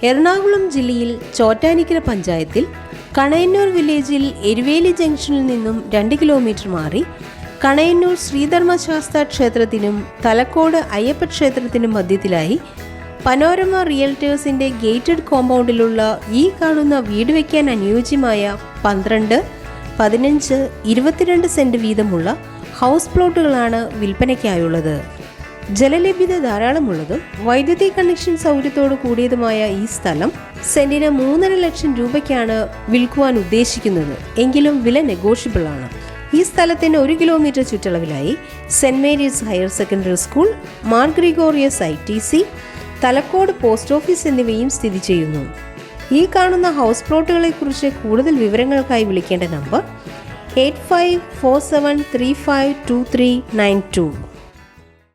എറണാകുളം ജില്ലയിൽ ചോറ്റാനിക്കര പഞ്ചായത്തിൽ കണയന്നൂർ വില്ലേജിൽ എരുവേലി ജംഗ്ഷനിൽ നിന്നും 2 കിലോമീറ്റർ മാറി കണയന്നൂർ ശ്രീധർമ്മശാസ്ത്ര ക്ഷേത്രത്തിനും തലക്കോട് അയ്യപ്പ ക്ഷേത്രത്തിനും മധ്യത്തിലായി പനോരമ റിയൽറ്റേഴ്സിൻ്റെ ഗേറ്റഡ് കോമ്പൗണ്ടിലുള്ള ഈ കാണുന്ന വീട് വയ്ക്കാൻ അനുയോജ്യമായ 12, 15, 22 സെൻറ്റ് വീതമുള്ള ഹൗസ് പ്ലോട്ടുകളാണ് വിൽപ്പനയ്ക്കായുള്ളത്. ജലലഭ്യത ധാരാളമുള്ളതും വൈദ്യുതി കണക്ഷൻ സൗകര്യത്തോടു കൂടിയതുമായ ഈ സ്ഥലം സെന്റിന് 3.5 ലക്ഷം രൂപയ്ക്കാണ് വിൽക്കുവാൻ ഉദ്ദേശിക്കുന്നത്. എങ്കിലും വില നെഗോഷ്യബിൾ ആണ്. ഈ സ്ഥലത്തിന് 1 കിലോമീറ്റർ ചുറ്റളവിലായി saint Mary's higher secondary school, Mar Gregorios ITC, Thalakode post office എന്നിവയും സ്ഥിതി ചെയ്യുന്നു. ഈ കാണുന്ന ഹൗസ് പ്ലോട്ടുകളെക്കുറിച്ച് കൂടുതൽ വിവരങ്ങൾക്കായി വിളിക്കേണ്ട നമ്പർ 8547352392.